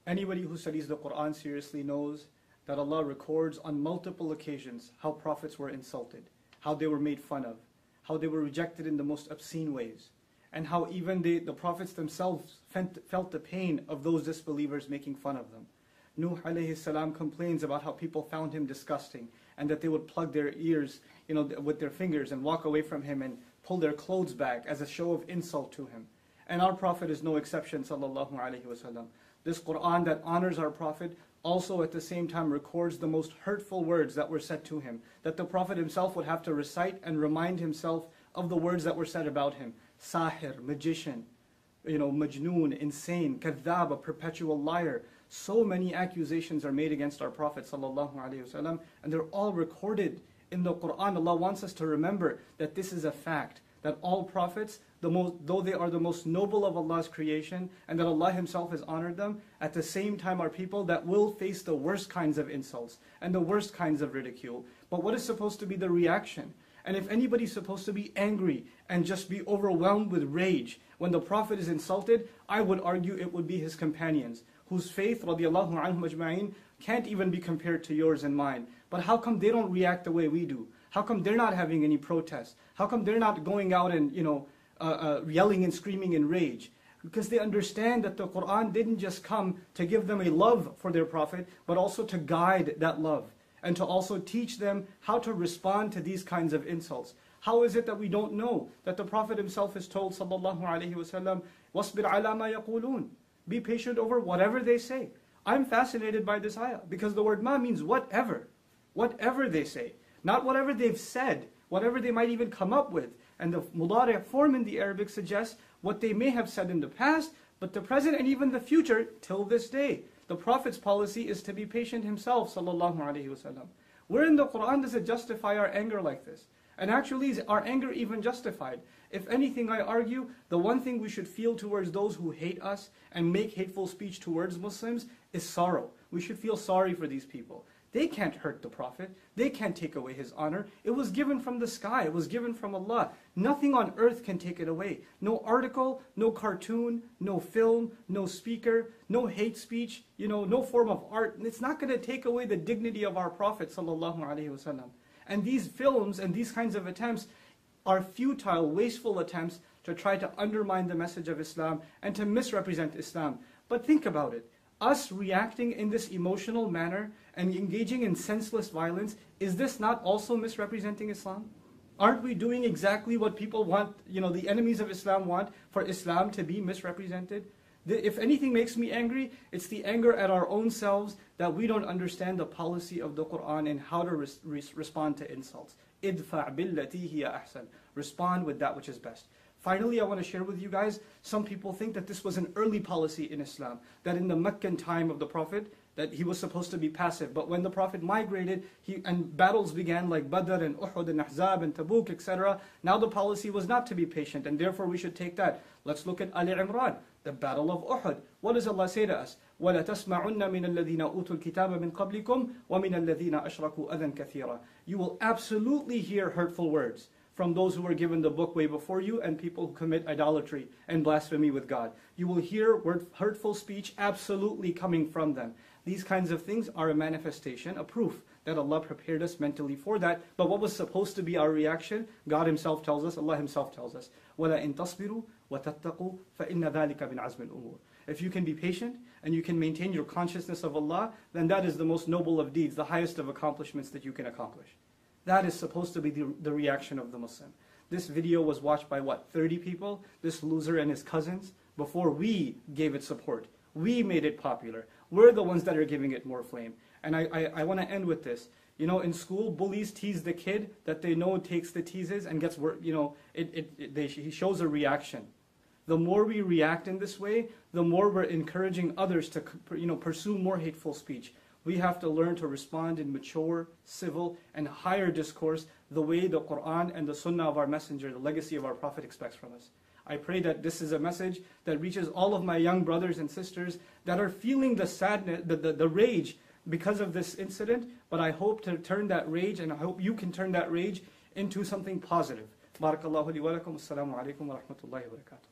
Anybody who studies the Quran seriously knows that Allah records on multiple occasions how prophets were insulted, how they were made fun of, how they were rejected in the most obscene ways, and how even the prophets themselves felt the pain of those disbelievers making fun of them. Nuh alayhi salam complains about how people found him disgusting, and that they would plug their ears, with their fingers and walk away from him and pull their clothes back as a show of insult to him. And our Prophet is no exception, sallallahu alaihi wasallam. This Quran that honors our Prophet also at the same time records the most hurtful words that were said to him, that the Prophet himself would have to recite and remind himself of the words that were said about him. Sahir, magician, majnoon, insane, kadhab, a perpetual liar. So many accusations are made against our Prophet sallallahu alaihi wasallam, and they're all recorded in the Quran. Allah wants us to remember that this is a fact, that all prophets, though they are the most noble of Allah's creation, and that Allah Himself has honored them, at the same time are people that will face the worst kinds of insults and the worst kinds of ridicule. But what is supposed to be the reaction? And if anybody's supposed to be angry and just be overwhelmed with rage when the Prophet is insulted, I would argue it would be his companions, whose faith, radiallahu anhum ajma'in, can't even be compared to yours and mine. But how come they don't react the way we do? How come they're not having any protests? How come they're not going out and yelling and screaming in rage? Because they understand that the Quran didn't just come to give them a love for their Prophet, but also to guide that love, and to also teach them how to respond to these kinds of insults. How is it that we don't know that the Prophet himself is told, sallallahu alaihi wasallam, "Wasbir ala ma yaqulun." Be patient over whatever they say. I'm fascinated by this ayah, because the word ma means whatever. Whatever they say. Not whatever they've said, whatever they might even come up with. And the mudari' form in the Arabic suggests what they may have said in the past, but the present and even the future till this day. The Prophet's policy is to be patient himself, sallallahu alaihi wasallam. Where in the Quran does it justify our anger like this? And actually, is our anger even justified? If anything, I argue, the one thing we should feel towards those who hate us and make hateful speech towards Muslims is sorrow. We should feel sorry for these people. They can't hurt the Prophet. They can't take away his honor. It was given from the sky. It was given from Allah. Nothing on earth can take it away. No article, no cartoon, no film, no speaker, no hate speech, no form of art. It's not going to take away the dignity of our Prophet sallallahu alaihi wasallam. And these films and these kinds of attempts are futile, wasteful attempts to try to undermine the message of Islam and to misrepresent Islam. But think about it. Us reacting in this emotional manner and engaging in senseless violence, is this not also misrepresenting Islam? Aren't we doing exactly what people want, the enemies of Islam want, for Islam to be misrepresented? If anything makes me angry, it's the anger at our own selves that we don't understand the policy of the Quran and how to respond to insults. Idfa' billati hiya ahsan. Respond with that which is best. Finally, I want to share with you guys, some people think that this was an early policy in Islam, that in the Meccan time of the Prophet, that he was supposed to be passive. But when the Prophet migrated, and battles began like Badr and Uhud and Ahzab and Tabuk, etc., now the policy was not to be patient, and therefore we should take that. Let's look at Ali Imran, the battle of Uhud. What does Allah say to us? وَلَا تَسْمَعُنَّ مِنَ الَّذِينَ أُوتُوا الْكِتَابَ مِنْ قَبْلِكُمْ وَمِنَ الَّذِينَ أَشْرَكُوا أَذًى كَثِيرًا. You will absolutely hear hurtful words from those who were given the book way before you and people who commit idolatry and blasphemy with God. You will hear hurtful speech absolutely coming from them. These kinds of things are a manifestation, a proof that Allah prepared us mentally for that. But what was supposed to be our reaction, God Himself tells us, Allah Himself tells us, وَلَا إِن تَصْبِرُوا وَتَتَّقُوا فَإِنَّ ذَلِكَ مِنْ عَزْمِ الْأُمُورِ. If you can be patient and you can maintain your consciousness of Allah, then that is the most noble of deeds, the highest of accomplishments that you can accomplish. That is supposed to be the reaction of the Muslim. This video was watched by 30 people? This loser and his cousins? Before we gave it support. We made it popular. We're the ones that are giving it more flame. And I want to end with this. In school, bullies tease the kid that they know takes the teases and gets, he shows a reaction. The more we react in this way, the more we're encouraging others to pursue more hateful speech. We have to learn to respond in mature, civil, and higher discourse the way the Quran and the Sunnah of our Messenger, the legacy of our Prophet, expects from us. I pray that this is a message that reaches all of my young brothers and sisters that are feeling the sadness, the rage because of this incident, but I hope to turn that rage, and I hope you can turn that rage into something positive. Barakallahu li wa lakum. Assalamu alaikum wa rahmatullahi wa barakatuh.